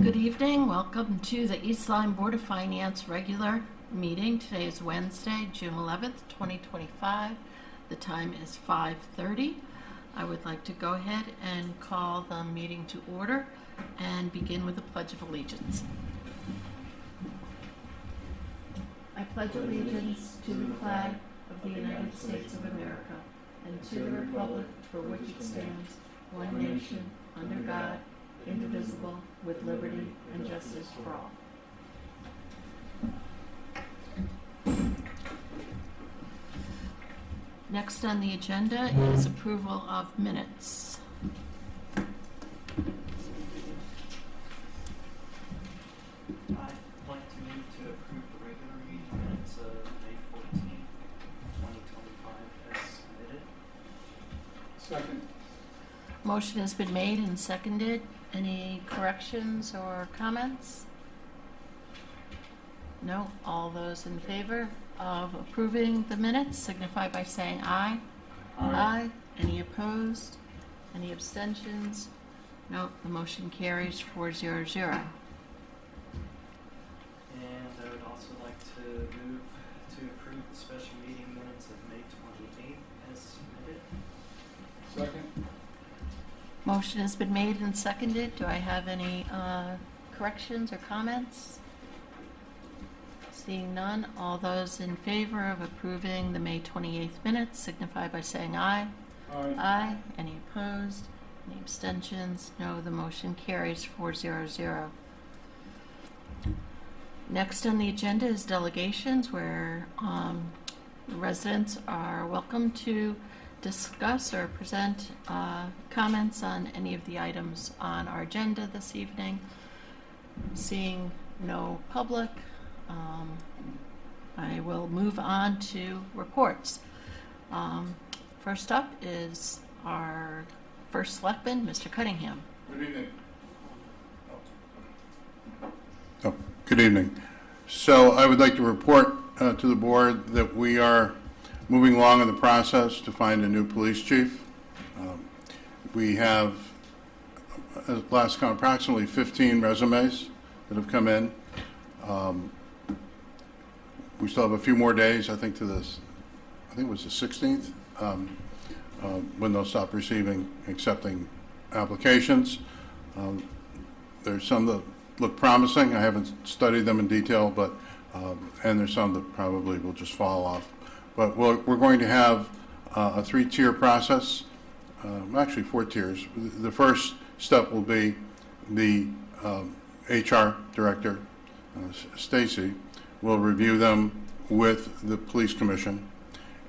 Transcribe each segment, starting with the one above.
Good evening. Welcome to the East Lyme Board of Finance regular meeting. Today is Wednesday, June 11th, 2025. The time is 5:30. I would like to go ahead and call the meeting to order and begin with the Pledge of Allegiance. I pledge allegiance to the flag of the United States of America and to the republic for which it stands, one nation, under God, indivisible, with liberty and justice for all. Next on the agenda is approval of minutes. I'd like to move to approve the regular meeting minutes of May 14th, 2025 as submitted. Second. Motion has been made and seconded. Any corrections or comments? No. All those in favor of approving the minutes signify by saying aye. Aye. Any opposed? Any abstentions? No. The motion carries 4-0-0. And I would also like to move to approve the special meeting minutes of May 28th as submitted. Second. Motion has been made and seconded. Do I have any corrections or comments? Seeing none, all those in favor of approving the May 28th minutes signify by saying aye. Aye. Aye. Any opposed? Any abstentions? No, the motion carries 4-0-0. Next on the agenda is delegations, where residents are welcome to discuss or present comments on any of the items on our agenda this evening. Seeing no public, I will move on to reports. First up is our first selectman, Mr. Cunningham. Good evening. Good evening. So I would like to report to the board that we are moving along in the process to find a new police chief. We have, at last count, approximately 15 resumes that have come in. We still have a few more days, I think, to this, I think it was the 16th, when they'll stop accepting applications. There's some that look promising. I haven't studied them in detail, but and there's some that probably will just fall off. But we're going to have a 3-tier process, actually 4 tiers. The first step will be the HR director, Stacy, will review them with the police commission,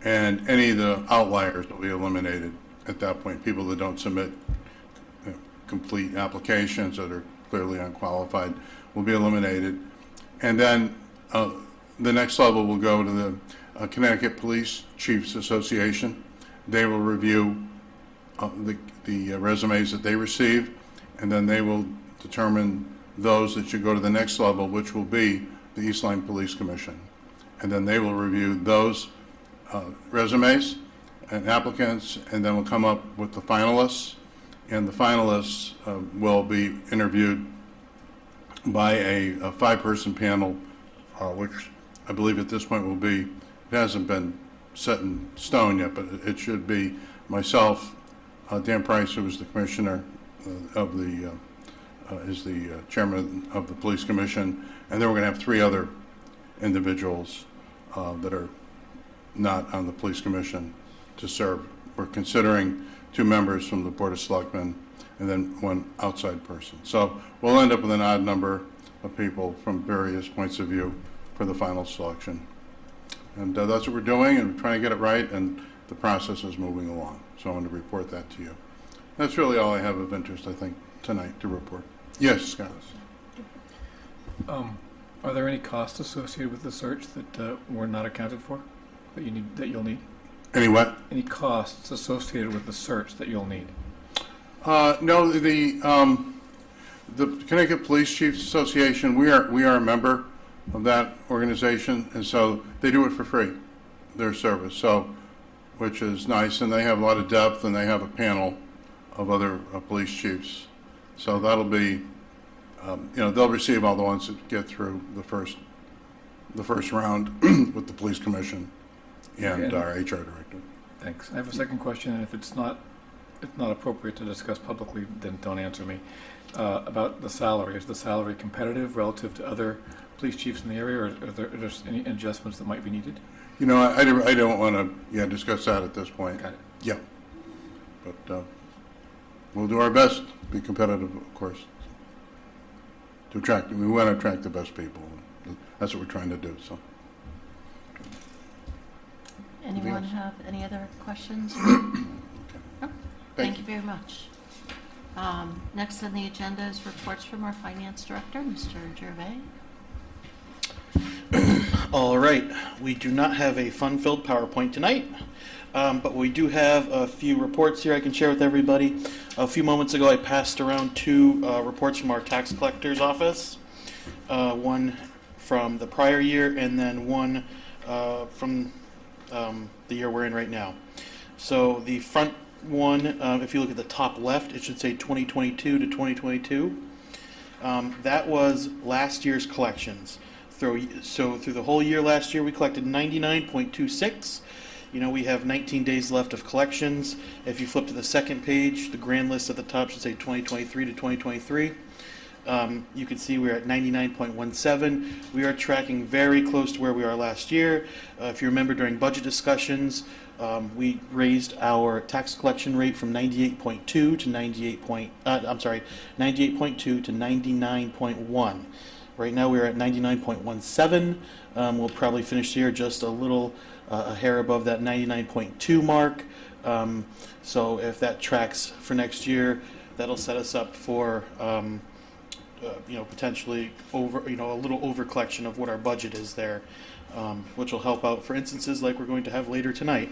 and any of the outliers will be eliminated at that point. People that don't submit complete applications that are clearly unqualified will be eliminated. And then the next level will go to the Connecticut Police Chiefs Association. They will review the resumes that they receive, and then they will determine those that should go to the next level, which will be the East Lyme Police Commission. And then they will review those resumes and applicants, and then we'll come up with the finalists. And the finalists will be interviewed by a 5-person panel, which I believe at this point will be, it hasn't been set in stone yet, but it should be myself, Dan Price, who is the commissioner of the, is the chairman of the police commission, and then we're going to have 3 other individuals that are not on the police commission to serve. We're considering 2 members from the Board of Selectmen and then 1 outside person. So we'll end up with an odd number of people from various points of view for the final selection. And that's what we're doing, and we're trying to get it right, and the process is moving along. So I want to report that to you. That's really all I have of interest, I think, tonight to report. Yes, Scott. Are there any costs associated with the search that were not accounted for that you'll need? Any what? Any costs associated with the search that you'll need? No, the Connecticut Police Chiefs Association, we are a member of that organization, and so they do it for free, their service. So, which is nice, and they have a lot of depth, and they have a panel of other police chiefs. So that'll be they'll receive all the ones that get through the first round with the police commission and Okay. our HR director. Thanks. I have a second question, and if it's not appropriate to discuss publicly, then don't answer me. About the salary. Is the salary competitive relative to other police chiefs in the area, or are there any adjustments that might be needed? I don't want to discuss that at this point. Got it. Yeah. But we'll do our best to be competitive, of course. We want to attract the best people. That's what we're trying to do. So. Anyone have any other questions? No? Thank you very much. Next on the agenda is reports from our finance director, Mr. Gervais. All right, we do not have a fun-filled PowerPoint tonight, but we do have a few reports here I can share with everybody. A few moments ago, I passed around two reports from our tax collector's office, one from the prior year and then one from the year we're in right now. So the front one, if you look at the top left, it should say 2022 to 2022. That was last year's collections. So through the whole year last year, we collected 99.26. We have 19 days left of collections. If you flip to the second page, the grand list at the top should say 2023 to 2023. You can see we're at 99.17. We are tracking very close to where we are last year. If you remember during budget discussions, we raised our tax collection rate from 98.2 to 98.2 to 99.1. Right now we're at 99.17. We'll probably finish the year just a little a hair above that 99.2 mark. So if that tracks for next year, that'll set us up for potentially over a little over collection of what our budget is there, which will help out for instances like we're going to have later tonight.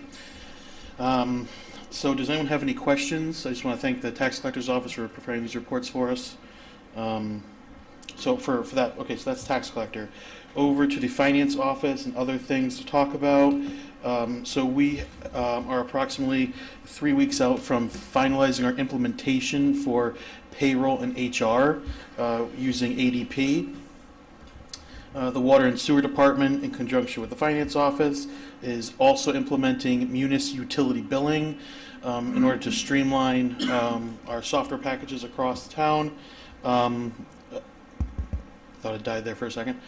So does anyone have any questions? I just want to thank the tax collector's office for preparing these reports for us. So for that, okay, so that's tax collector. Over to the finance office and other things to talk about. So we are approximately 3 weeks out from finalizing our implementation for payroll and HR using ADP. The Water and Sewer Department, in conjunction with the Finance Office, is also implementing Munis utility billing in order to streamline our software packages across the town. Thought it died there for a second.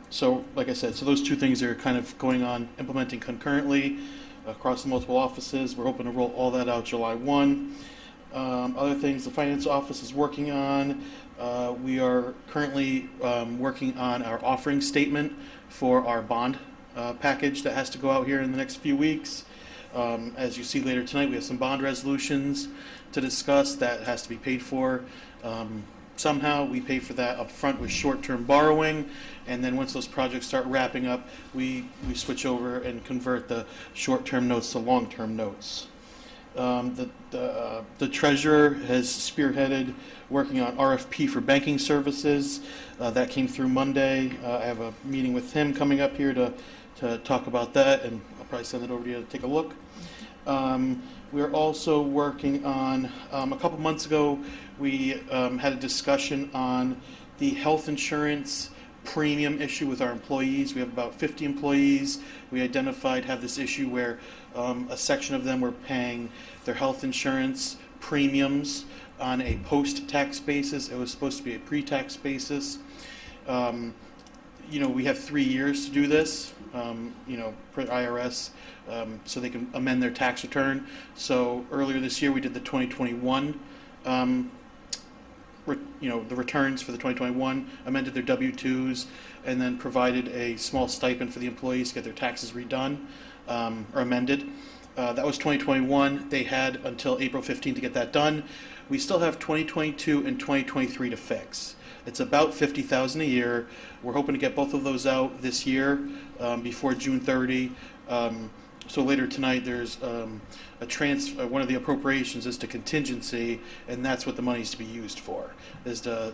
So, like I said, so those two things are kind of going on, implementing concurrently across the multiple offices. We're hoping to roll all that out July 1. Other things the Finance Office is working on. We are currently working on our offering statement for our bond package that has to go out here in the next few weeks. As you see later tonight, we have some bond resolutions to discuss that has to be paid for. Somehow we pay for that up front with short-term borrowing, and then once those projects start wrapping up, we switch over and convert the short-term notes to long-term notes. The treasurer has spearheaded working on RFP for banking services. That came through Monday. I have a meeting with him coming up here to talk about that, and I'll probably send it over to you to take a look. We're also working on, a couple months ago, we had a discussion on the health insurance premium issue with our employees. We have about 50 employees. We identified have this issue where a section of them were paying their health insurance premiums on a post-tax basis. It was supposed to be a pre-tax basis. We have 3 years to do this, per IRS, so they can amend their tax return. So earlier this year we did the 2021, the returns for the 2021, amended their W-2s, and then provided a small stipend for the employees to get their taxes redone or amended. That was 2021. They had until April 15 to get that done. We still have 2022 and 2023 to fix. It's about $50,000 a year. We're hoping to get both of those out this year before June 30. So later tonight, there's one of the appropriations is to contingency, and that's what the money's to be used for, is to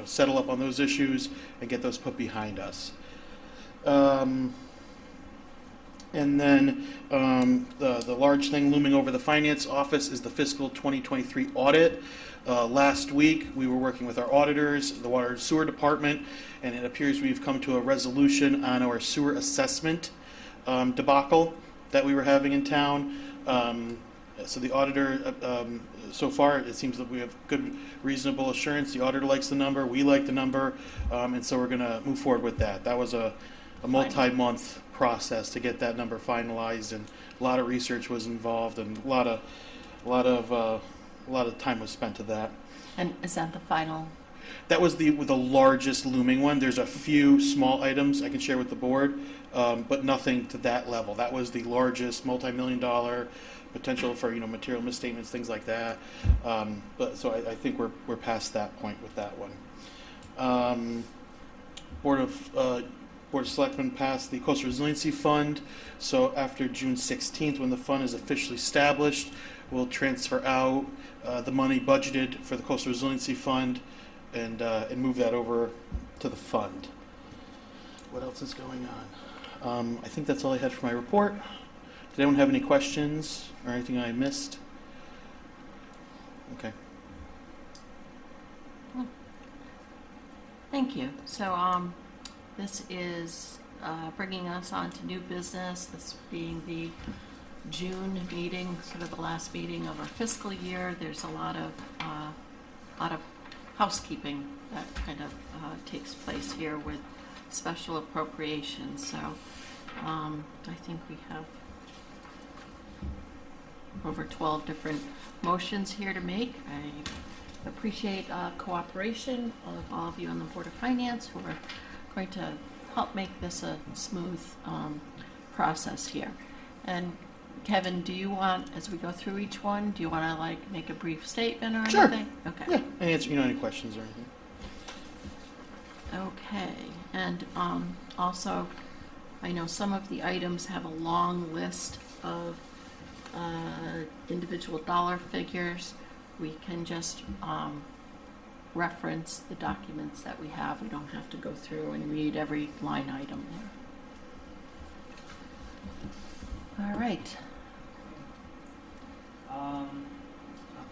settle up on those issues and get those put behind us. And then the large thing looming over the finance office is the fiscal 2023 audit. Last week, we were working with our auditors, the water and sewer department, and it appears we've come to a resolution on our sewer assessment debacle that we were having in town. So the auditor, so far, it seems that we have good, reasonable assurance. The auditor likes the number, we like the number, and so we're going to move forward with that. That was a multi-month process to get that number finalized, and a lot of research was involved, and a lot of time was spent to that. And is that the final? That was the largest looming one. There's a few small items I can share with the board, but nothing to that level. That was the largest, multi-million-dollar potential for material misstatements, things like that. But so I think we're past that point with that one. Board of Selectmen passed the Coastal Resiliency Fund. So after June 16th, when the fund is officially established, we'll transfer out the money budgeted for the Coastal Resiliency Fund and move that over to the fund. What else is going on? I think that's all I had for my report. Did anyone have any questions or anything I missed? Okay. Thank you. So this is bringing us on to new business, this being the June meeting, sort of the last meeting of our fiscal year. There's a lot of housekeeping that kind of takes place here with special appropriations. So I think we have over 12 different motions here to make. I appreciate cooperation of all of you on the Board of Finance who are going to help make this a smooth process here. And Kevin, do you want, as we go through each one, do you want to make a brief statement or Sure. anything? Okay. Yeah, and answer any questions or anything. Okay, and also, I know some of the items have a long list of individual dollar figures. We can just reference the documents that we have. We don't have to go through and read every line item there. All right.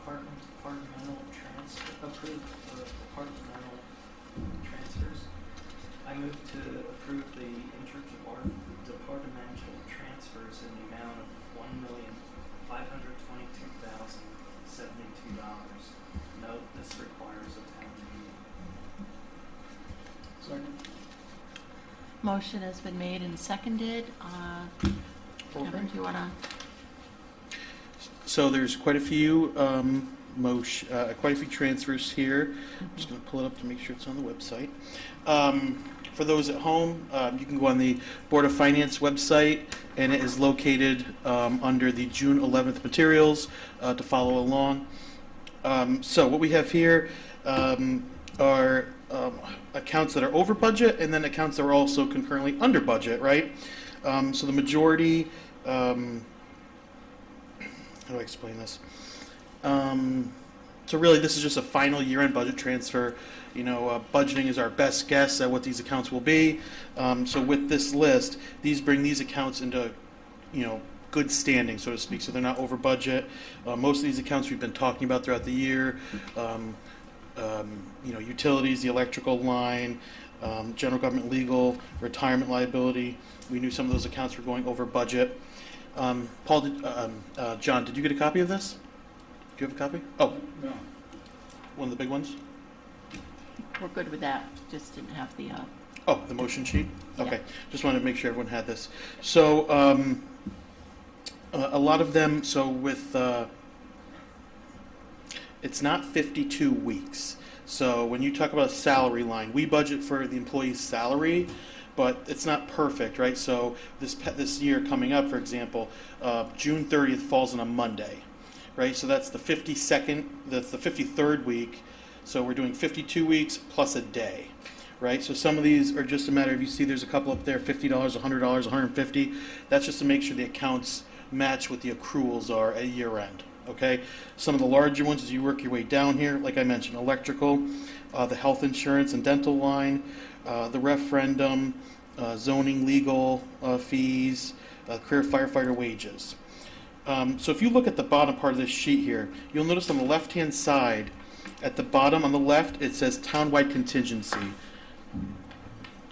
Departmental transfers. I move to approve the interdepartmental transfers in the amount of $1,522,072. Note this requires a town meeting. Second. Motion has been made and seconded. Kevin, do you want to? So there's quite a few quite a few transfers here. I'm just going to pull it up to make sure it's on the website. For those at home, you can go on the Board of Finance website, and it is located under the June 11th materials to follow along. So what we have here are accounts that are over budget, and then accounts that are also concurrently under budget, right? So the majority, how do I explain this? So really, this is just a final year-end budget transfer. Budgeting is our best guess at what these accounts will be. So with this list, bring these accounts into, good standing, so to speak. So they're not over budget. Most of these accounts we've been talking about throughout the year. Utilities, the electrical line, general government legal, retirement liability. We knew some of those accounts were going over budget. Paul, John, did you get a copy of this? Do you have a copy? Oh, No. one of the big ones? We're good with that. Just didn't have the. Oh, the motion sheet? Okay. Yeah. Just wanted to make sure everyone had this. So a lot of them, it's not 52 weeks. So when you talk about a salary line, we budget for the employee's salary, but it's not perfect, right? So this year coming up, for example, June 30th falls on a Monday, right? So that's the 53rd week. So we're doing 52 weeks plus a day, right? So some of these are just a matter of, you see there's a couple up there, $50, $100, $150. That's just to make sure the accounts match what the accruals are at year end, okay? Some of the larger ones, as you work your way down here, like I mentioned, electrical, the health insurance and dental line, the referendum, zoning legal fees, career firefighter wages. So if you look at the bottom part of this sheet here, you'll notice on the left-hand side, at the bottom on the left, it says townwide contingency.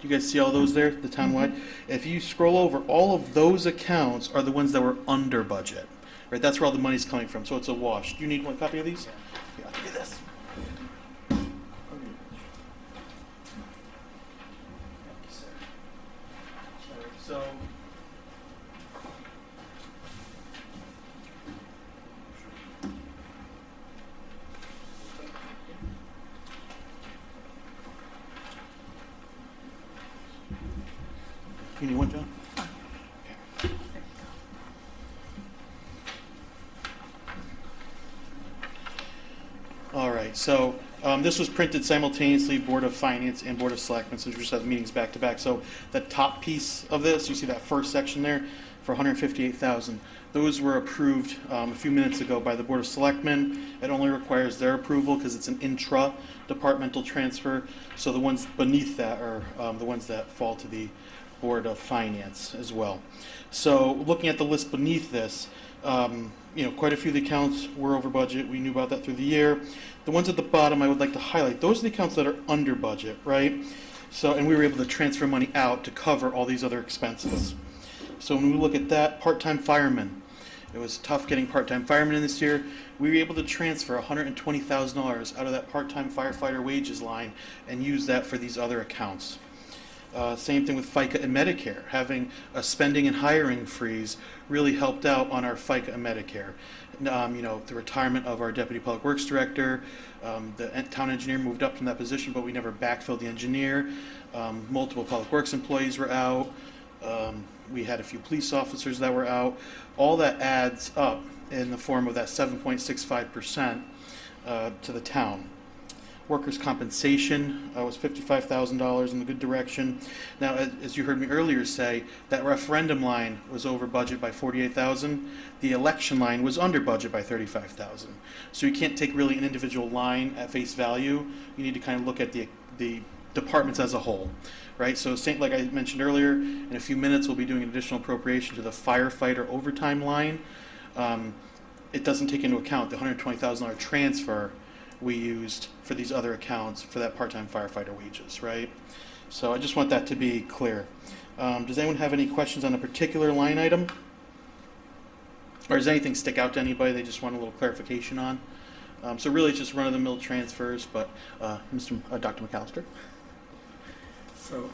You guys see all those there, the townwide? If you scroll over, all of those accounts are the ones that were under budget. Right? That's where all the money's coming from, so it's a wash. Do you need one copy of these? Yeah, I'll give you this. Thank you, sir. So, You need one, John? All right, so this was printed simultaneously, Board of Finance and Board of Selectmen, so we just have meetings back to back. So the top piece of this, you see that first section there for $158,000. Those were approved a few minutes ago by the Board of Selectmen. It only requires their approval because it's an intra-departmental transfer. So the ones beneath that are the ones that fall to the Board of Finance as well. So looking at the list beneath this, quite a few of the accounts were over budget. We knew about that through the year. The ones at the bottom I would like to highlight. Those are the accounts that are under budget, right? So, and we were able to transfer money out to cover all these other expenses. So when we look at that, part-time firemen, it was tough getting part-time firemen in this year. We were able to transfer $120,000 out of that part-time firefighter wages line and use that for these other accounts. Same thing with FICA and Medicare. Having a spending and hiring freeze really helped out on our FICA and Medicare. The retirement of our Deputy Public Works Director, the town engineer moved up from that position, but we never backfilled the engineer. Multiple Public Works employees were out. We had a few police officers that were out. All that adds up in the form of that 7.65% to the town. Workers' compensation was $55,000 in the good direction. Now, as you heard me earlier say, that referendum line was over budget by $48,000. The election line was under budget by $35,000. So you can't take really an individual line at face value. You need to kind of look at the departments as a whole, right? So like I mentioned earlier, in a few minutes we'll be doing an additional appropriation to the firefighter overtime line. It doesn't take into account the $120,000 transfer we used for these other accounts for that part-time firefighter wages, right? So I just want that to be clear. Does anyone have any questions on a particular line item? Or does anything stick out to anybody they just want a little clarification on? So really it's just run-of-the-mill transfers, but Dr. McAllister? So,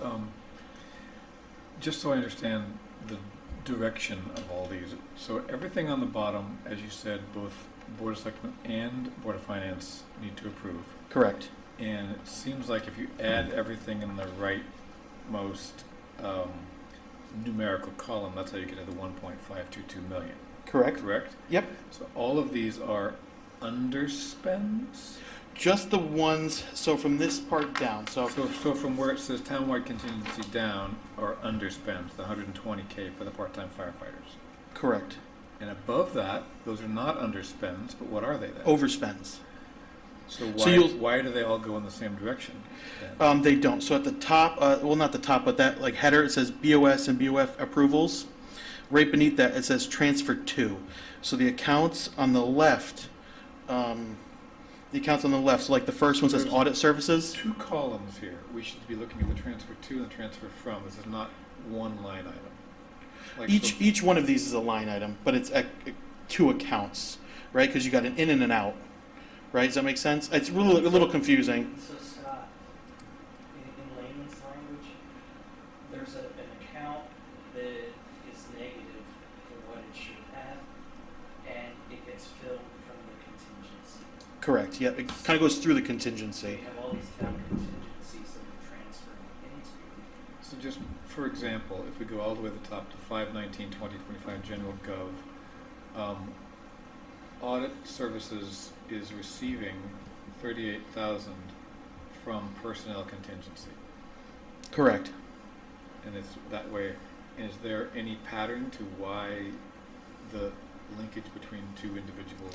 just so I understand the direction of all these, so everything on the bottom, as you said, both Board of Selectmen and Board of Finance need to approve. Correct. And it seems like if you add everything in the rightmost numerical column, that's how you get to the 1.522 million. Correct. Correct? Yep. So all of these are underspends? Just the ones, so from this part down, so from where it says townwide contingency down are underspends, the 120K for the part-time firefighters. correct. And above that, those are not underspends, but what are they then? Overspends. So So why do they all go in the same direction then? They don't. So at the top, well, not the top, but that like header, it says BOS and BOF approvals. Right beneath that, it says transfer to. So the accounts on the left, so like the first one says There's audit services. Two columns here. We should be looking at the transfer to and the transfer from. This is not one line item. Like Each one of these is a line item, but it's two accounts, right? Because you got an in and an out, right? Does that make sense? It's really a little confusing. So Scott, in layman's language, there's an account that is negative for what it should have, and it gets filled from the contingency. Correct. Yeah, it kind of goes through the contingency. We have all these town contingencies that we're transferring into. So just for example, if we go all the way to the top to 5/19/2025 General Gov, audit services is receiving $38,000 from personnel contingency, Correct. and it's that way. And is there any pattern to why the linkage between two individual?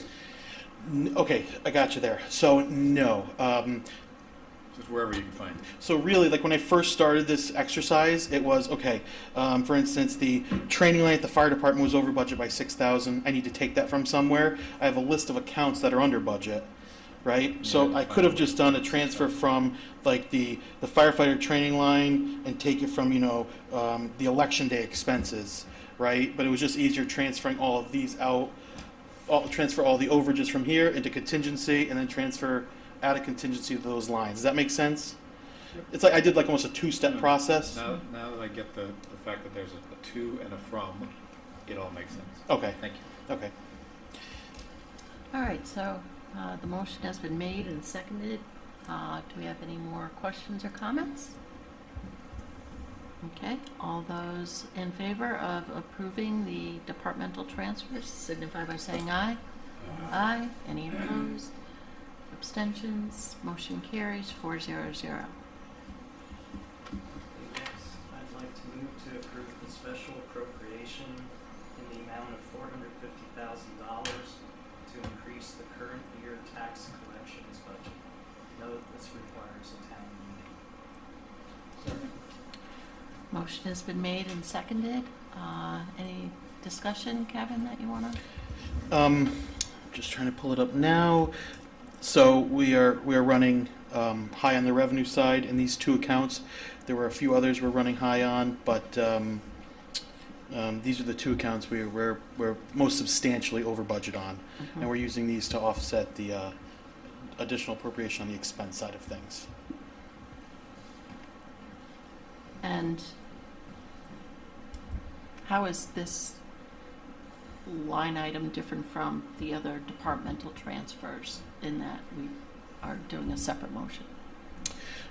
Okay, I got you there. So no. Just wherever you can find it. So really, like when I first started this exercise, it was, okay, for instance, the training line at the fire department was over budget by 6,000. I need to take that from somewhere. I have a list of accounts that are under budget, right? So Yeah, I could have just done a transfer from like the firefighter training line and take it from, the election day expenses, right? But it was just easier transferring all of these out, transfer all the overages from here into contingency and then transfer out of contingency to those lines. Does that make sense? Yep. It's like I did like almost a two-step process. Now that I get the fact that there's a to and a from, it all makes sense. Okay, Thank you. okay. All right, so the motion has been made and seconded. Do we have any more questions or comments? Okay, all those in favor of approving the departmental transfers signify by saying aye. Aye. Any opposed? Abstentions? Motion carries 400. Next, I'd like to move to approve the special appropriation in the amount of $450,000 to increase the current year tax collections budget. Note this requires a town meeting. Motion has been made and seconded. Any discussion, Kevin, that you want to? Just trying to pull it up now. So we are running high on the revenue side in these two accounts. There were a few others we're running high on, but these are the two accounts we're most substantially over budget on, and we're using these to offset the additional appropriation on the expense side of things. And how is this line item different from the other departmental transfers in that we are doing a separate motion?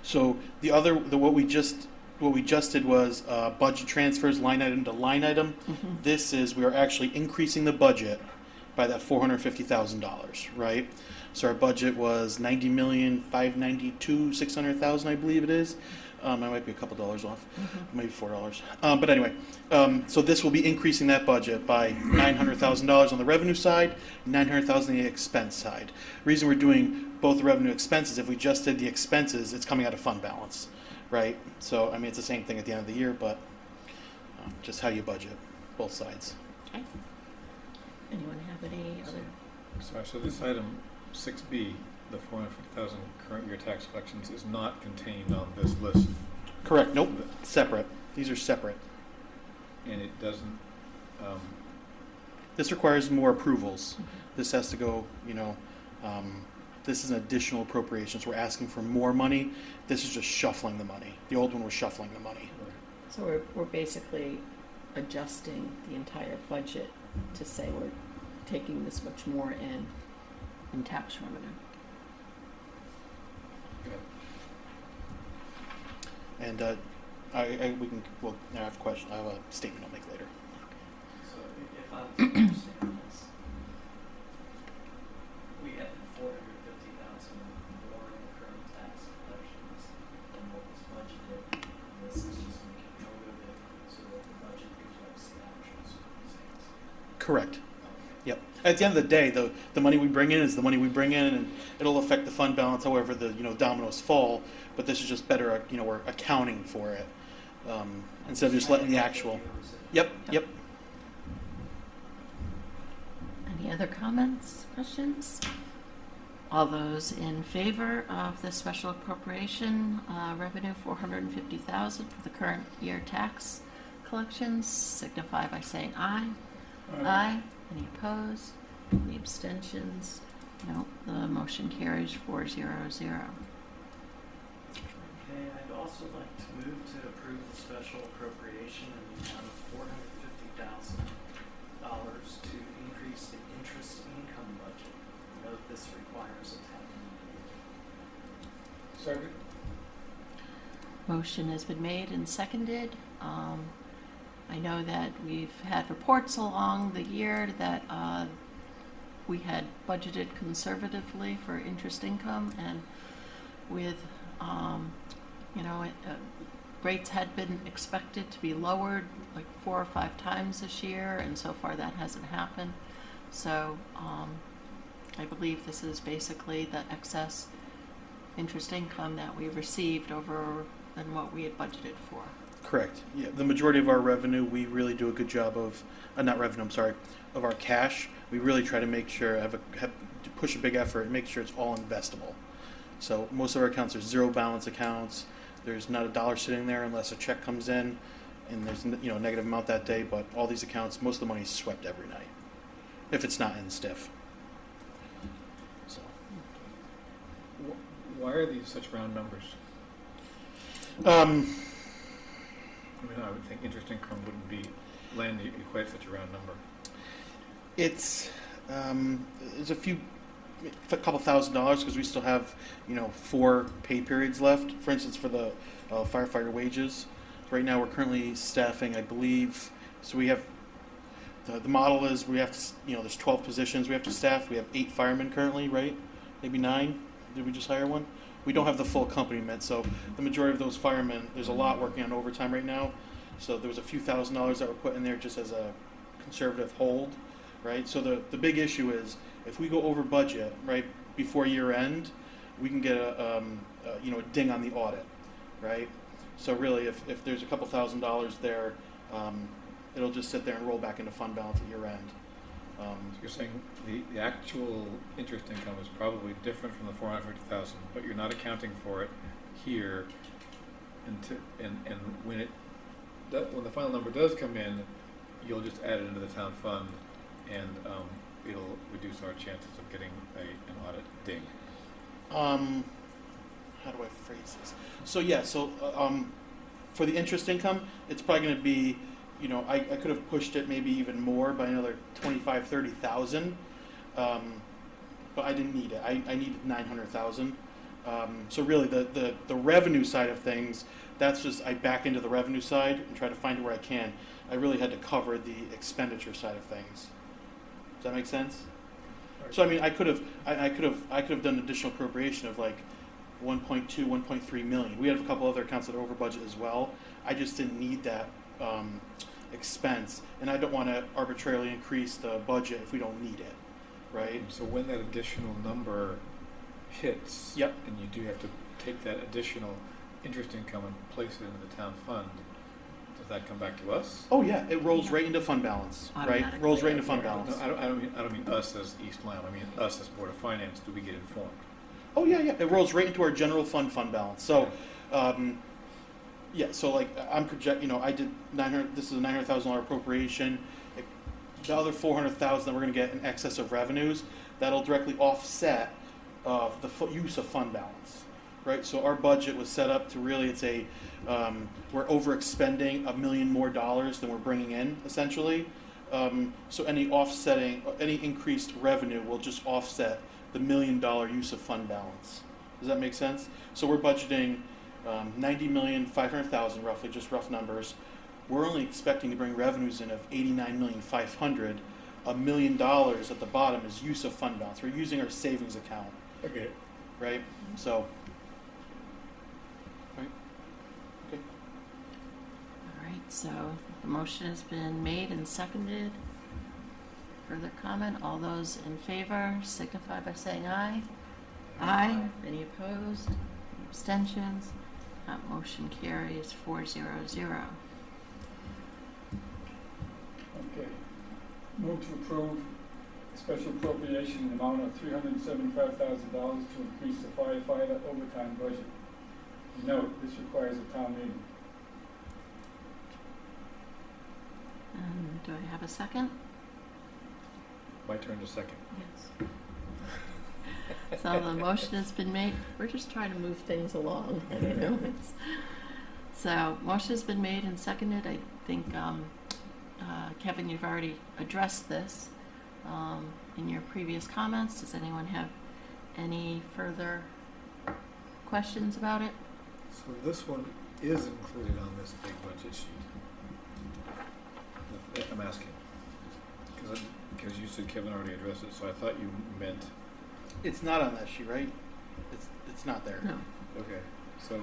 So what we just did was budget transfers line item to line item. This is, we are actually increasing the budget by that $450,000, right? So our budget was $90,592,600,000, I believe it is. I might be a couple dollars off, maybe $4. But anyway, so this will be increasing that budget by $900,000 on the revenue side, $900,000 on the expense side. The reason we're doing both the revenue and expenses, if we just did the expenses, it's coming out of fund balance, right? So I mean, it's the same thing at the end of the year, but just how you budget, both sides. Okay. Anyone have any other? Sorry, so this item 6B, the 450,000 current year tax collections, is not contained on this list. Correct. Nope. Separate. These are separate. And it doesn't, This requires more approvals. This has to go, this is an additional appropriation. So we're asking for more money. This is just shuffling the money. The old one was shuffling the money. So we're basically adjusting the entire budget to say we're taking this much more in tax revenue. And I have a question. I have a statement I'll make later. So if I'm to understand this, we have $450,000 more in the current tax collections than what was budgeted. And this is just making note of it so that the budget reflects the actual circumstances. Correct. Yep. At the end of the day, the money we bring in is the money we bring in, and it'll affect the fund balance however the dominoes fall. But this is just better, we're accounting for it instead of just letting the actual. Yep. Any other comments, questions? All those in favor of the special appropriation revenue $450,000 for the current year tax collections signify by saying aye. Aye. Any opposed? Any abstentions? No. The motion carries 400. Okay, I'd also like to move to approve the special appropriation in the amount of $450,000 to increase the interest income budget. Note this requires a town meeting. Second. Motion has been made and seconded. I know that we've had reports along the year that we had budgeted conservatively for interest income, and with rates had been expected to be lowered like 4 or 5 times this year, and so far that hasn't happened. So I believe this is basically the excess interest income that we received over than what we had budgeted for. Correct. Yeah, the majority of our revenue, we really do a good job of, not revenue, I'm sorry, of our cash. We really try to make sure, to push a big effort and make sure it's all investable. So most of our accounts are zero balance accounts. There's not a dollar sitting there unless a check comes in, and there's a negative amount that day. But all these accounts, most of the money is swept every night, if it's not in stiff. So Why are these such round numbers? I mean, I would think interest income wouldn't be land quite such a round number. it's there's a couple $1,000s because we still have 4 pay periods left. For instance, for the firefighter wages, right now we're currently staffing, I believe. So we have the model is we have to there's 12 positions we have to staff. We have 8 firemen currently, right? Maybe 9. Did we just hire one? We don't have the full complement, so the majority of those firemen, there's a lot working on overtime right now. So there was a few $1,000s that were put in there just as a conservative hold, right? So the big issue is if we go over budget, right, before year end, we can get a ding on the audit, right? So really, if there's a couple $1,000s there, it'll just sit there and roll back into fund balance at year end. So you're saying the actual interest income is probably different from the 450,000, but you're not accounting for it here, and when the final number does come in, you'll just add it into the town fund, and it'll reduce our chances of getting an audit ding. How do I phrase this? So for the interest income, it's probably going to be, I could have pushed it maybe even more by another 25, 30,000, but I didn't need it. I needed 900,000. So really, the revenue side of things, that's just I back into the revenue side and try to find it where I can. I really had to cover the expenditure side of things. Does that make sense? So I mean, I could have done additional appropriation of like 1.2, 1.3 million. We have a couple other accounts that are over budget as well. I just didn't need that expense, and I don't want to arbitrarily increase the budget if we don't need it, right? So when that additional number hits, Yep. and you do have to take that additional interest income and place it into the town fund, does that come back to us? Oh yeah, it rolls right into fund balance, right? Automatically, Rolls right into fund yeah. balance. No, I don't mean us as East Lyme. I mean us as Board of Finance. Do we get informed? Oh yeah, it rolls right into our general fund balance. So, so like I'm I did 900. This is a $900,000 appropriation. The other 400,000 that we're going to get in excess of revenues, that'll directly offset the use of fund balance, right? So our budget was set up to really, we're overexpending $1 million more than we're bringing in, essentially. So any increased revenue will just offset the $1 million use of fund balance. Does that make sense? So we're budgeting 90,500,000 roughly, just rough numbers. We're only expecting to bring revenues in of 89,500,000. $1 million at the bottom is use of fund balance. We're using our savings account. Okay. Right? So, right? Okay. All right, so the motion has been made and seconded. Further comment? All those in favor signify by saying aye. Aye. Any opposed? Any abstentions? That motion carries 400. Okay. Move to approve a special appropriation in the amount of $375,000 to increase the firefighter overtime budget. Note, this requires a town meeting. Do I have a second? My turn to second. Yes. So the motion has been made. We're just trying to move things along, So motion has been made and seconded. I think, Kevin, you've already addressed this in your previous comments. Does anyone have any further questions about it? So this one is included on this big budget sheet. I'm asking because you said Kevin already addressed it, so I thought you meant. It's not on that sheet, right? It's not there. No. Okay, so.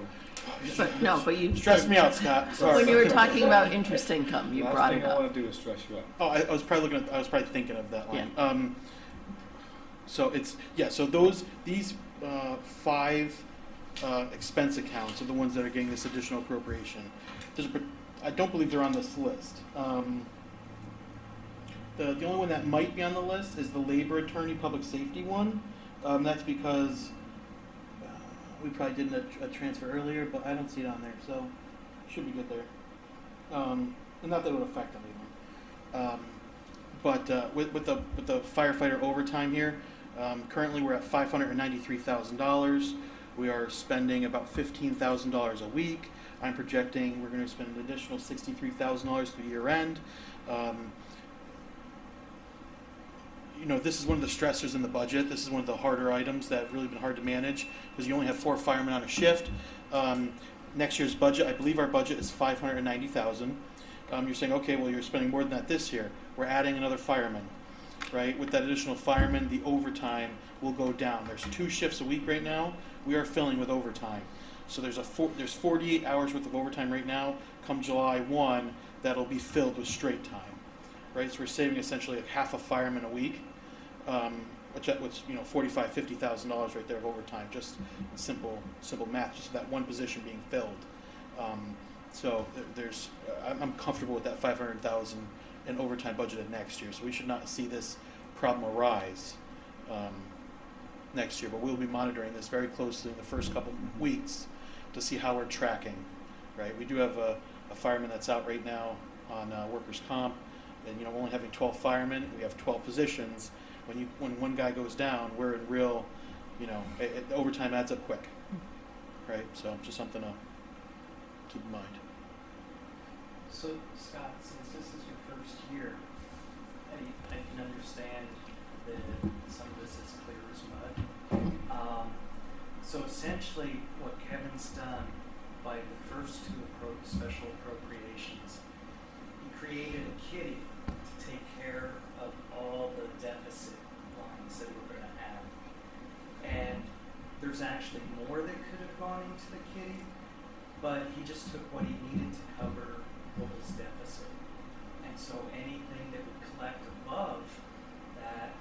But you Stressed me out, Scott. Sorry. when you were talking about interest income, you last brought thing it I up. want to do is stress you out. Oh, I was probably thinking of that line. Yeah. So these 5 expense accounts are the ones that are getting this additional appropriation. I don't believe they're on this list. The only one that might be on the list is the labor attorney public safety one. That's because we probably did a transfer earlier, but I don't see it on there, so should be good there. And not that it would affect anyone. But with the firefighter overtime here, currently we're at $593,000. We are spending about $15,000 a week. I'm projecting we're going to spend an additional $63,000 through year end. You know, this is one of the stressors in the budget. This is one of the harder items that have really been hard to manage because you only have 4 firemen on a shift. Next year's budget, I believe our budget is $590,000. You're saying, okay, well, you're spending more than that this year. We're adding another fireman, right? With that additional fireman, the overtime will go down. There's 2 shifts a week right now. We are filling with overtime. So there's 48 hours worth of overtime right now. Come July 1, that'll be filled with straight time, right? So we're saving essentially like half a fireman a week, which you know, $45,000-$50,000 right there of overtime. Just simple math. Just that one position being filled. So I'm comfortable with that $500,000 in overtime budgeted next year. So we should not see this problem arise next year. But we'll be monitoring this very closely in the first couple weeks to see how we're tracking. Right? We do have a fireman that's out right now on workers' comp, and you know, only having 12 firemen, we have 12 positions. When one guy goes down, we're in real, you know, overtime adds up quick. Right? So just something to keep in mind. So, Scott, since this is your first year, I can understand that some of this is clear as mud. So essentially, what Kevin's done by the first 2 special appropriations, he created a kitty to take care of all the deficit lines that we're going to have. And there's actually more that could have gone into the kitty, but he just took what he needed to cover what was deficit. And so anything that we collect above that,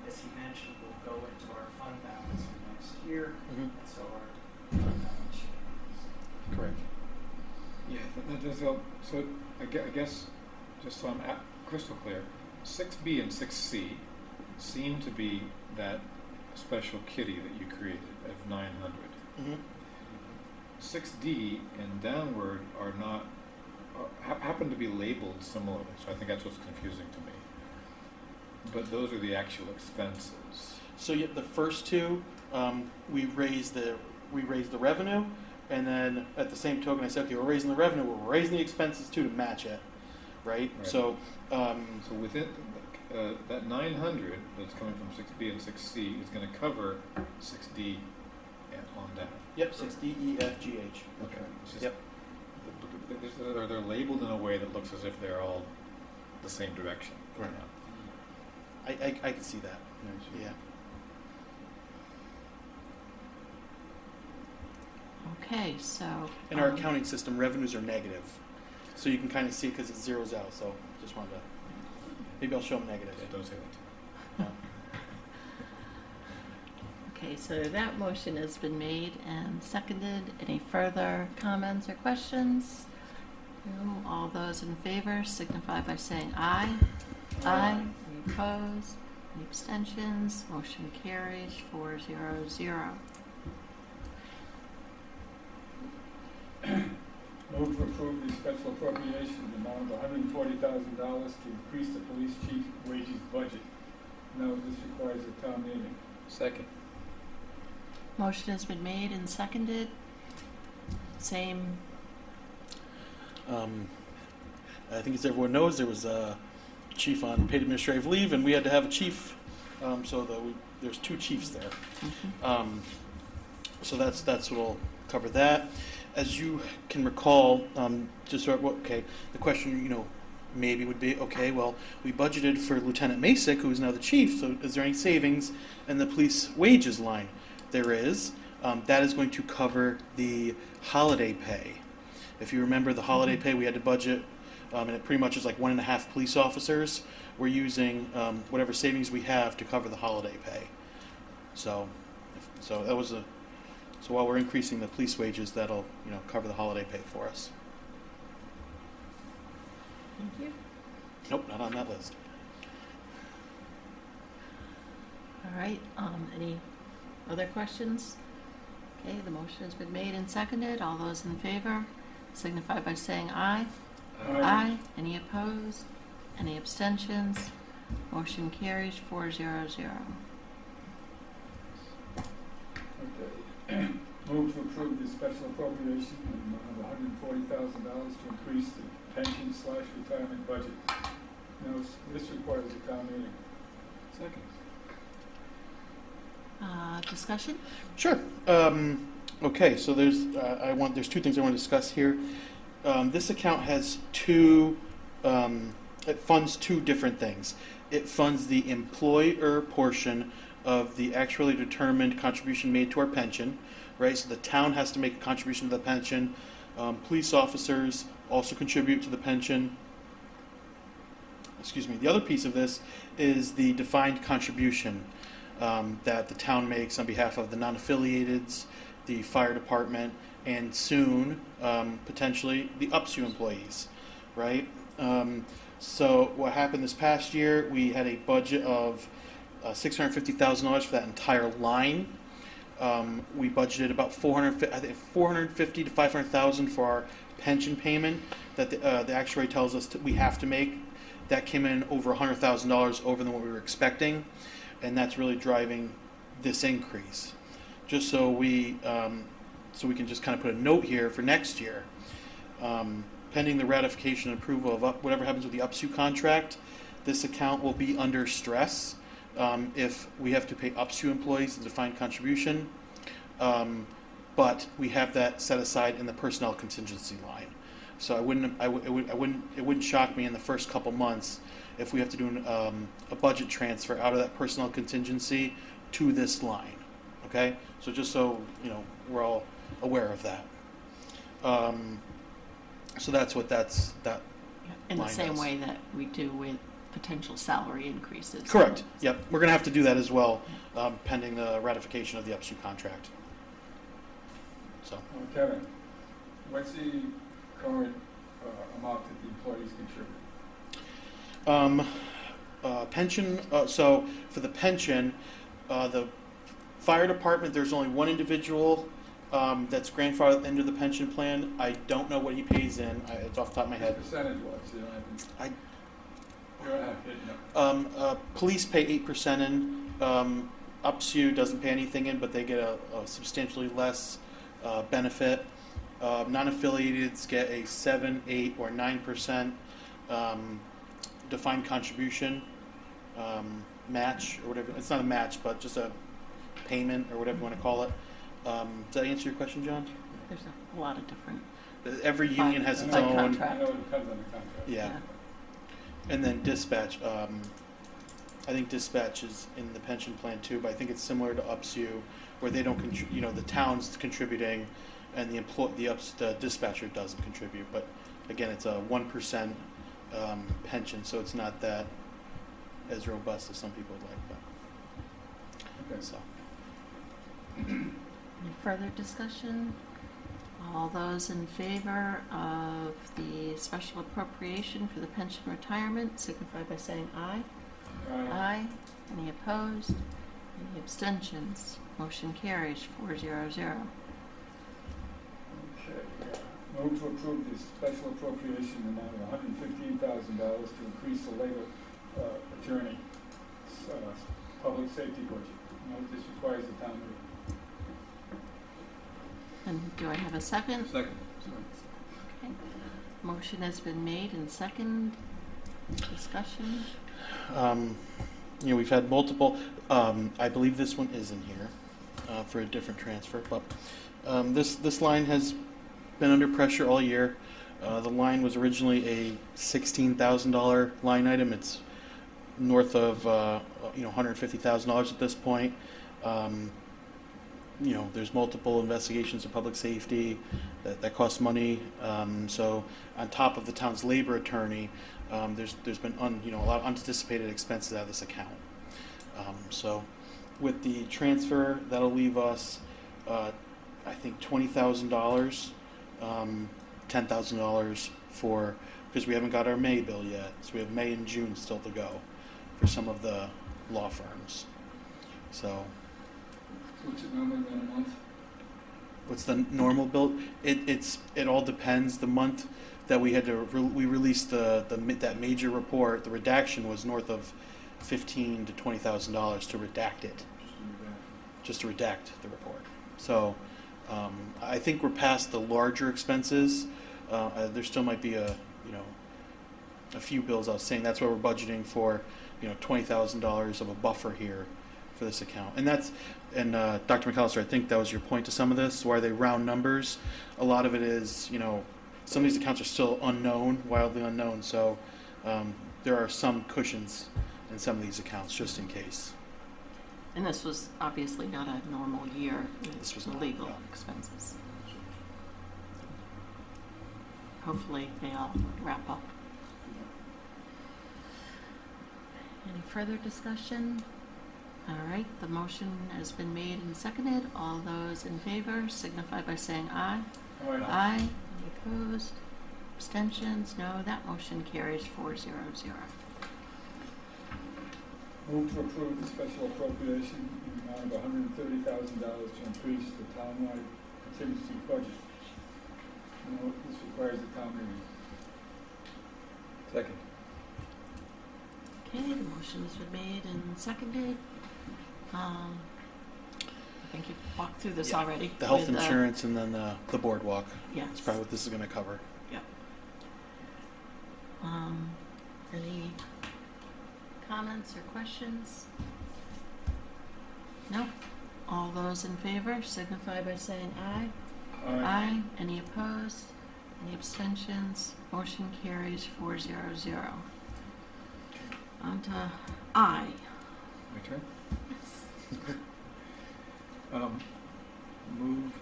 as he mentioned, will go into our fund balance for next year. Mm-hmm. And so our fund balance should increase. Correct. Yeah, that does help. So I guess, just so I'm crystal clear, 6B and 6C seem to be that special kitty that you created of 900. Mm-hmm. 6D and downward are not, happen to be labeled similarly, so I think that's what's confusing to me. But those are the actual expenses. So yeah, the first 2, we raised the revenue, and then at the same token, I said, okay, we're raising the revenue, we're raising the expenses too to match it, right? So, so within that 900 that's coming from 6B and 6C is going to cover 6D and on down. yep, 6D, E, F, G, H. Okay. It's just, Yep. They're labeled in a way that looks as if they're all the same direction. Right. I can see that. Yeah. Okay, so. In our accounting system, revenues are negative, so you can kind of see it because it zeroes out. So just wanted to, maybe I'll show them negative. Yeah, don't say that. Okay, so that motion has been made and seconded. Any further comments or questions? No. All those in favor signify by saying aye. Aye. Any opposed? Any abstentions? Motion carries 4-0-0. Move to approve the special appropriation in the amount of $140,000 to increase the police chief wages budget. Now this requires a town meeting. Second. Motion has been made and seconded. Same. I think as everyone knows, there was a chief on paid administrative leave, and we had to have a chief. So there's 2 chiefs there. Mm-hmm. So that's what'll cover that. As you can recall, just sort of, okay, the question, you know, maybe would be, okay, well, we budgeted for Lieutenant Masick, who is now the chief, so is there any savings in the police wages line? There is. That is going to cover the holiday pay. If you remember the holiday pay, we had to budget, and it pretty much is like 1.5 police officers. We're using whatever savings we have to cover the holiday pay. So that was So while we're increasing the police wages, that'll, cover the holiday pay for us. Thank you. Nope, not on that list. All right, any other questions? Okay, the motion has been made and seconded. All those in favor signify by saying aye. Aye. Any opposed? Any abstentions? Motion carries 400. Okay. Move to approve the special appropriation in the amount of $140,000 to increase the pension/retirement budget. Now, this requires a town meeting. Second. Discussion? Sure. Okay, so there's two things I want to discuss here. This account has it funds two different things. It funds the employer portion of the actually determined contribution made to our pension, right? So the town has to make a contribution to the pension. Police officers also contribute to the pension. Excuse me. The other piece of this is the defined contribution that the town makes on behalf of the non-affiliateds, the fire department, and soon, potentially, the UPSU employees, right? So what happened this past year, we had a budget of $650,000 for that entire line. We budgeted about $450 to $500,000 for our pension payment that the actuary tells us we have to make. That came in over $100,000 over than what we were expecting, and that's really driving this increase. Just so we can just kind of put a note here for next year. Pending the ratification and approval of whatever happens with the UPSU contract, this account will be under stress if we have to pay UPSU employees a defined contribution. But we have that set aside in the personnel contingency line. So it wouldn't shock me in the first couple months if we have to do a budget transfer out of that personnel contingency to this line. Okay, so just so we're all aware of that. So that's what that In the line same is. way that we do with potential salary increases. Correct. Yep, we're going to have to do that as well, pending the ratification of the UPSU contract. So. Kevin, what's the current amount that the employees contribute? Pension. So for the pension, the fire department, there's only one individual that's grandfathered into the pension plan. I don't know what he pays in. It's off the top of my head. Percentage-wise, you don't have to. I- You don't have to, no. Police pay 8% in. UPSU doesn't pay anything in, but they get a substantially less benefit. Non-affiliateds get a 7, 8, or 9% defined contribution match, or whatever. It's not a match, but just a payment, or whatever you want to call it. Does that answer your question, John? There's a lot of different. Every union has its By own. contract. I know it depends on the contract. Yeah. And then dispatch. I think dispatch is in the pension plan too, but I think it's similar to UPSU, where they don't the town's contributing, and the dispatcher doesn't contribute. But again, it's a 1% pension, so it's not that as robust as some people would like. But Okay. so. Any further discussion? All those in favor of the special appropriation for the pension retirement signify by saying aye. Aye. Any opposed? Any abstentions? Motion carries 400. Okay. Move to approve the special appropriation in the amount of $115,000 to increase the labor attorney public safety budget. Note this requires a town meeting. And do I have a second? Second. Okay. Motion has been made and second. Discussion? We've had multiple. I believe this one is in here for a different transfer, but this line has been under pressure all year. The line was originally a $16,000 line item. It's north of $150,000 at this point. There's multiple investigations of public safety that cost money. So on top of the town's labor attorney, there's been a lot of unanticipated expenses out of this account. So with the transfer, that'll leave us I think $20,000, $10,000 for, because we haven't got our May bill yet, so we have May and June still to go for some of the law firms. So, What's it normally run a month? what's the normal bill? It all depends. The month that we had to we released that major report, the redaction was north of $15,000 to $20,000 to redact it, just to redact the report. So I think we're past the larger expenses. There still might be a few bills. I was saying that's why we're budgeting for $20,000 of a buffer here for this account. And Dr. McAllister, I think that was your point to some of this. Why they round numbers? A lot of it is some of these accounts are still unknown, wildly unknown. So there are some cushions in some of these accounts just in case. And this was obviously not a normal year This was with not, legal no. expenses. Hopefully they all wrap up. Any further discussion? All right, the motion has been made and seconded. All those in favor signify by saying aye. All right. Aye. Any opposed? Abstentions? No. That motion carries 4-0-0. Move to approve the special appropriation in the amount of $130,000 to increase the townwide contingency budget. This requires a town meeting. Second. Okay, the motion has been made and seconded. I think you've walked through this Yeah. already. The health with, insurance and then the boardwalk. Yes. That's probably what this is going to cover. Any comments or questions? No? All those in favor signify by saying aye. Aye. Any opposed? Any abstentions? Motion carries 4-0-0. On to I. My turn? Move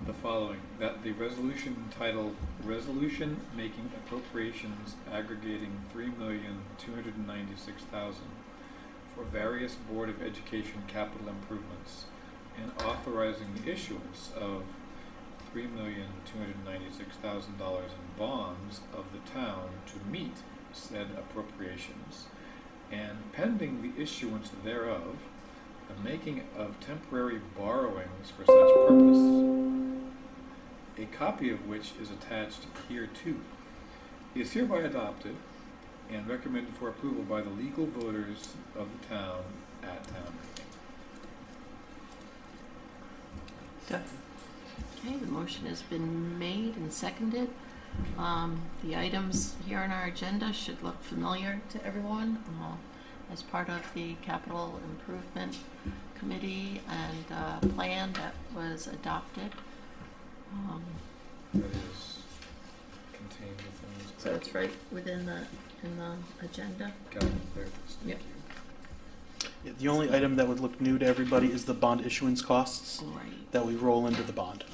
the following, that the resolution entitled Resolution Making Appropriations Aggregating $3,296,000 for various Board of Education capital improvements and authorizing the issuance of $3,296,000 in bonds of the town to meet said appropriations, and pending the issuance thereof, the making of temporary borrowings for such purpose, a copy of which is attached hereto, is hereby adopted and recommended for approval by the legal voters of the town at town meeting. Okay, the motion has been made and seconded. The items here on our agenda should look familiar to everyone as part of the capital improvement committee and plan that was adopted. That is contained within this. So it's right within the agenda. Got it, there it is. Yep. Thank you. Yeah, the only item that would look new to everybody is the bond issuance costs Right. that we roll into the bond.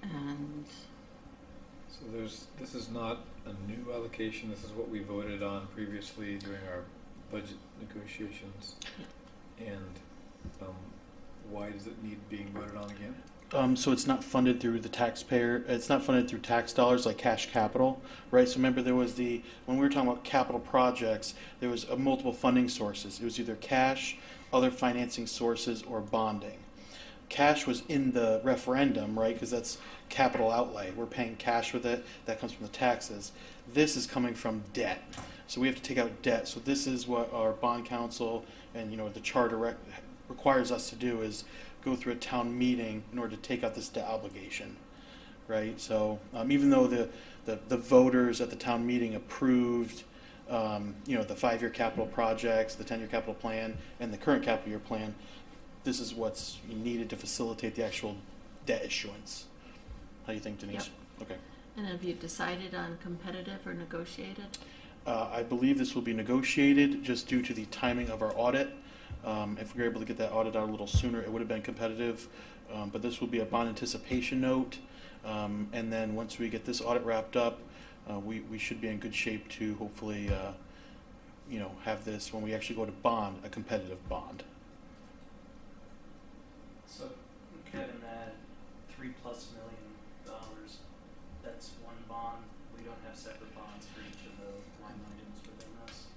And So this is not a new allocation, this is what we voted on previously during our budget negotiations. And why does it need being voted on again? So it's not funded through the taxpayer, it's not funded through tax dollars like cash capital, right? So remember there was when we were talking about capital projects, there was multiple funding sources. It was either cash, other financing sources, or bonding. Cash was in the referendum, right? Because that's capital outlay. We're paying cash with it. That comes from the taxes. This is coming from debt. So we have to take out debt. So this is what our bond council and the charter requires us to do, is go through a town meeting in order to take out this debt obligation, right? So even though the voters at the town meeting approved the 5-year capital projects, the 10-year capital plan, and the current capital year plan, this is what's needed to facilitate the actual debt issuance. How do you think, Denise? Yep. Okay. And have you decided on competitive or negotiated? I believe this will be negotiated just due to the timing of our audit. If we were able to get that audit out a little sooner, it would have been competitive. But this will be a bond anticipation note. And then once we get this audit wrapped up, we should be in good shape to hopefully have this when we actually go to bond, a competitive bond. So, Kevin, that $3+ million, that's one bond. We don't have separate bonds for each of the line items within this.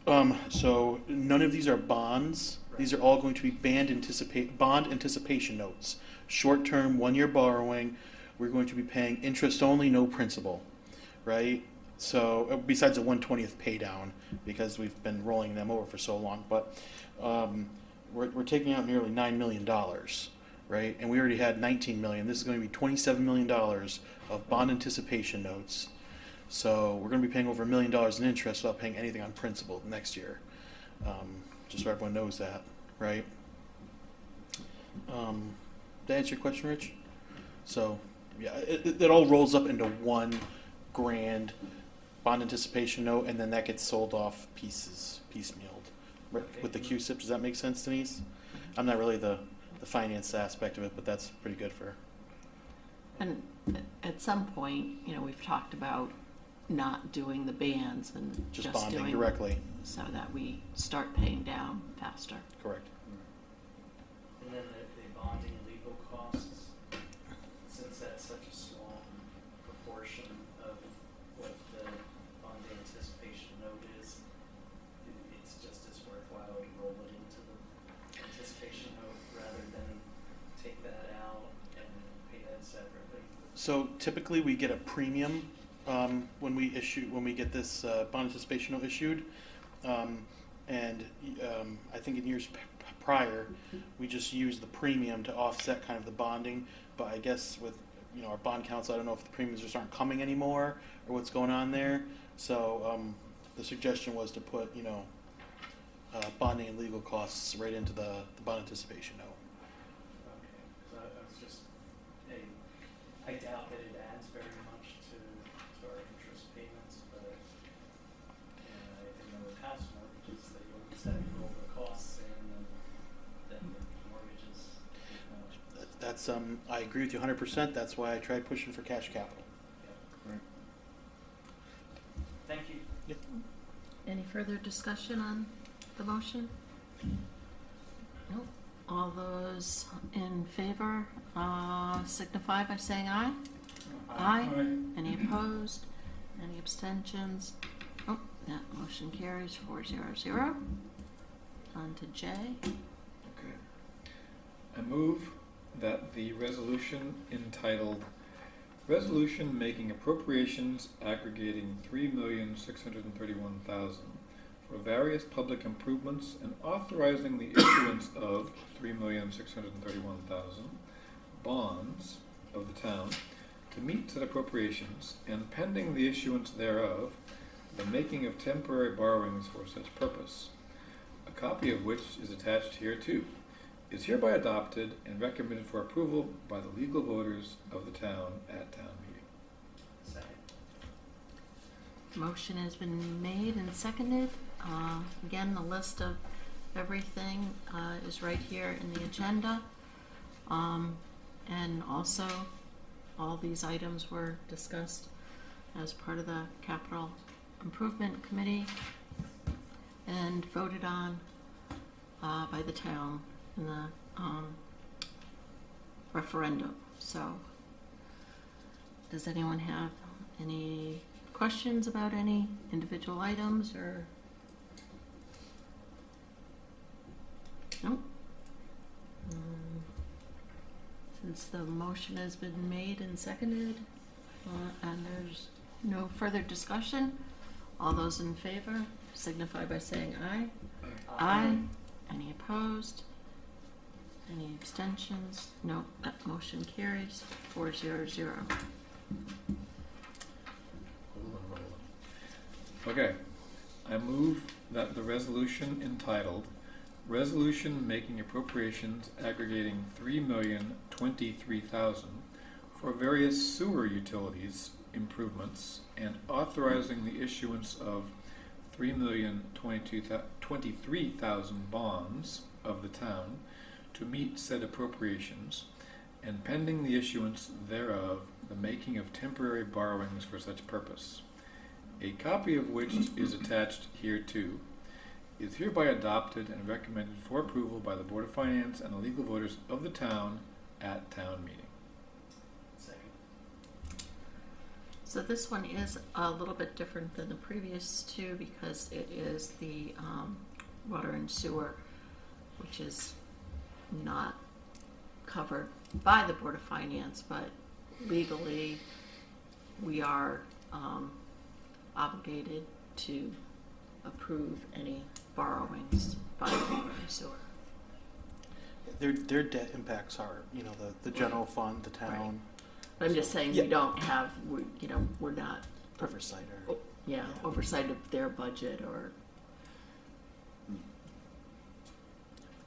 So none of these are bonds. These are all going to be bond anticipation notes. Short-term, 1-year borrowing. We're going to be paying interest only, no principal, right? So besides the 1/20th pay down, because we've been rolling them over for so long, but we're taking out nearly $9 million, right? And we already had $19 million. This is going to be $27 million of bond anticipation notes. So we're going to be paying over $1 million in interest without paying anything on principal next year. Just so everyone knows that, right? Did that answer your question, Rich? So, yeah, it all rolls up into one grand bond anticipation note, and then that gets sold off piecemealed. Right, with the QSIP, does that make sense, Denise? I'm not really the finance aspect of it, but that's pretty good for. And at some point, we've talked about not doing the bands and Just just bonding doing directly. so that we start paying down faster. Correct. And then the bonding and legal costs, since that's such a small proportion of what the bond anticipation note is, it's just as worthwhile to roll it into the anticipation note rather than take that out and pay that separately. So typically we get a premium when we get this bond anticipation note issued, and I think in years prior we just used the premium to offset kind of the bonding. But I guess with our bond counsel, I don't know if the premiums just aren't coming anymore or what's going on there. So the suggestion was to put bonding and legal costs right into the bond anticipation note. Okay, so I was just, I doubt that it adds very much to our interest payments, but I think with house mortgages, that you always have to roll the costs in, and then the mortgages. That's I agree with you 100%. That's why I tried pushing for cash capital. Yeah. Thank you. Yep. Any further discussion on the motion? Nope. All those in favor signify by saying aye. Aye. Any opposed? Any abstentions? Oh, that motion carries 400. On to J. Okay. I move that the resolution entitled Resolution Making Appropriations Aggregating $3,631,000 for various public improvements and authorizing the issuance of $3,631,000 bonds of the town to meet said appropriations, and pending the issuance thereof, the making of temporary borrowings for such purpose, a copy of which is attached hereto, is hereby adopted and recommended for approval by the legal voters of the town at town meeting. Second. Motion has been made and seconded. Again, the list of everything is right here in the agenda. And also, all these items were discussed as part of the Capital Improvement Committee and voted on by the town in the referendum. So, does anyone have any questions about any individual items or? No? Since the motion has been made and seconded, and there's no further discussion, all those in favor signify by saying aye. Aye. Any opposed? Any abstentions? No, that motion carries 400. Okay. I move that the resolution entitled Resolution Making Appropriations Aggregating $3,023,000 for various sewer utilities improvements and authorizing the issuance of $3,023,000 bonds of the town to meet said appropriations, and pending the issuance thereof, the making of temporary borrowings for such purpose, a copy of which is attached hereto, is hereby adopted and recommended for approval by the Board of Finance and the legal voters of the town at town meeting. Second. So this one is a little bit different than the previous two because it is the water and sewer, which is not covered by the Board of Finance, but legally we are obligated to approve any borrowings by the water and sewer. Their debt impacts are, the general fund, the town. But I'm just saying Yeah. we don't have, we're not, Oversight or. Yeah. oversight of their budget or,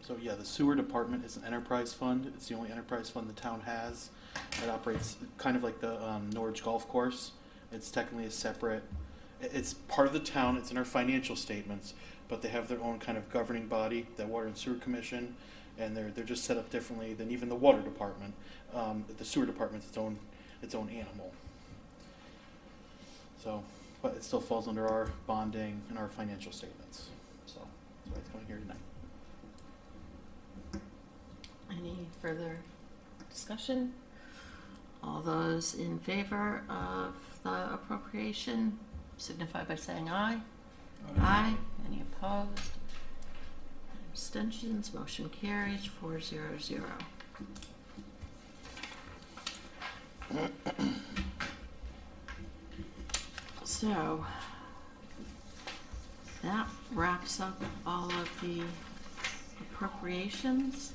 So yeah, the sewer department is an enterprise fund. It's the only enterprise fund the town has. It operates kind of like the Norwich Golf Course. It's technically a separate, it's part of the town. It's in our financial statements, but they have their own kind of governing body, the Water and Sewer Commission, and they're just set up differently than even the water department. The sewer department's its own animal. So, but it still falls under our bonding and our financial statements. So that's why it's going here tonight. any further discussion? All those in favor of the appropriation signify by saying aye. Aye. Any opposed? Abstentions? Motion carries 400. So that wraps up all of the appropriations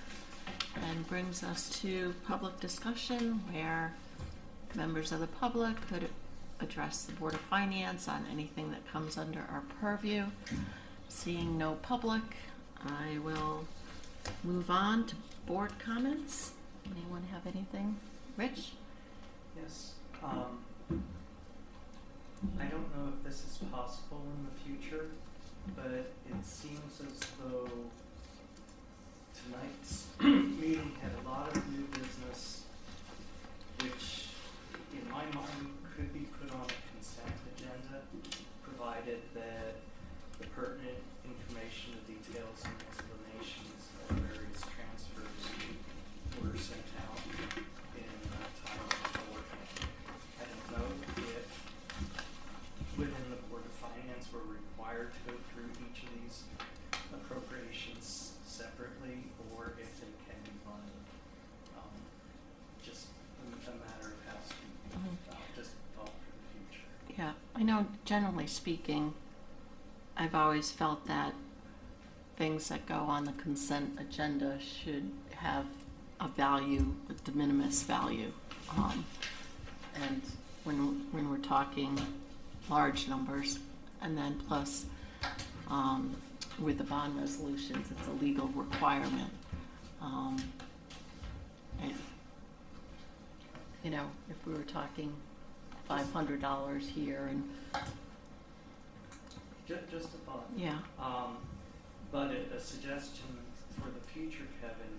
and brings us to public discussion where members of the public could address the Board of Finance on anything that comes under our purview. Seeing no public, I will move on to board comments. Anyone have anything? Rich? Yes. I don't know if this is possible in the future, but it seems as though tonight's meeting had a lot of new business, which in my mind could be put on a consent agenda, provided that the pertinent information, the details and explanations of various transfers were sent out in time beforehand. I don't know if within the Board of Finance we're required to go through each of these appropriations separately, or if they can be done just a matter of housekeeping. Just thought for the future. Yeah, I know generally speaking, I've always felt that things that go on the consent agenda should have a value, a de minimis value. And when we're talking large numbers, and then plus with the bond resolutions, it's a legal requirement. And, if we were talking $500 here and Just a thought. yeah. But a suggestion for the future, Kevin,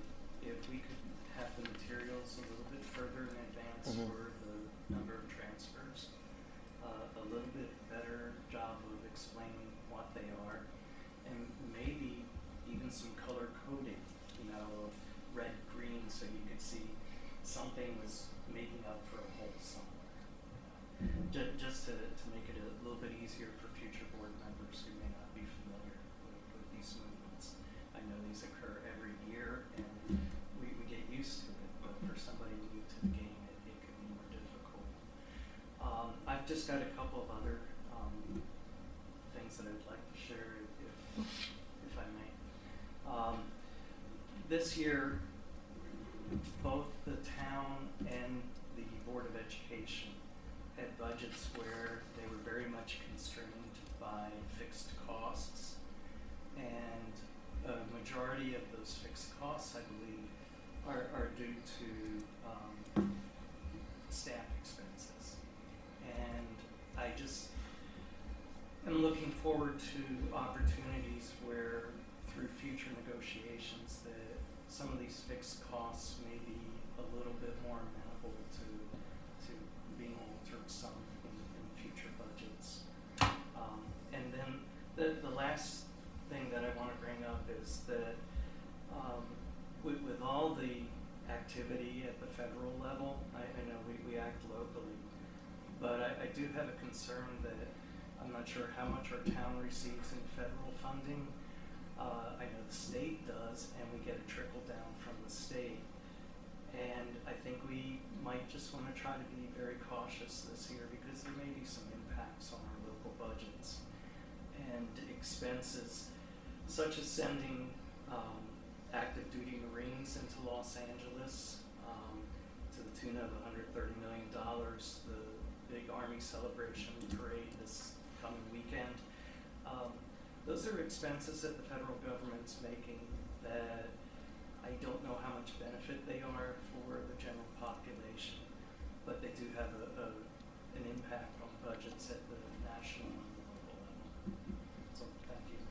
if we could have the materials a little bit further in advance for the number of transfers, a little bit better job of explaining what they are, and maybe even some color coding, of red, green, so you could see something was making up for a hole somewhere. Just to make it a little bit easier for future board members who may not be familiar with these movements. I know these occur every year, and we get used to it, but for somebody new to the game, it could be more difficult. I've just got a couple of other things that I'd like to share, if I may. This year, both the town and the Board of Education had budgets where they were very much constrained by fixed costs, and a majority of those fixed costs, I believe, are due to staff expenses. And I just am looking forward to opportunities where, through future negotiations, that some of these fixed costs may be a little bit more amenable to being altered some in future budgets. And then the last thing that I want to bring up is that with all the activity at the federal level, I know we act locally, but I do have a concern that I'm not sure how much our town receives in federal funding. I know the state does, and we get a trickle down from the state. And I think we might just want to try to be very cautious this year because there may be some impacts on our local budgets. And expenses such as sending active duty Marines into Los Angeles to the tune of $130 million, the big Army celebration parade this coming weekend. Those are expenses that the federal government's making that I don't know how much benefit they are for the general population, but they do have an impact on budgets at the national and the local level. So thank you.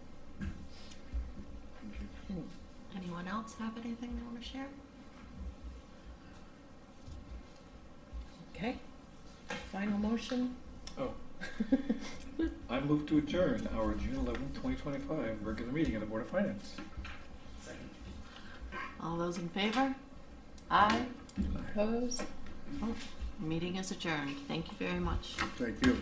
Anyone else have anything they want to share? Okay. Final motion? Oh. I move to adjourn our June 11, 2025 regular meeting of the Board of Finance. Second. All those in favor? Aye. Opposed? Oh, meeting is adjourned. Thank you very much. Thank you.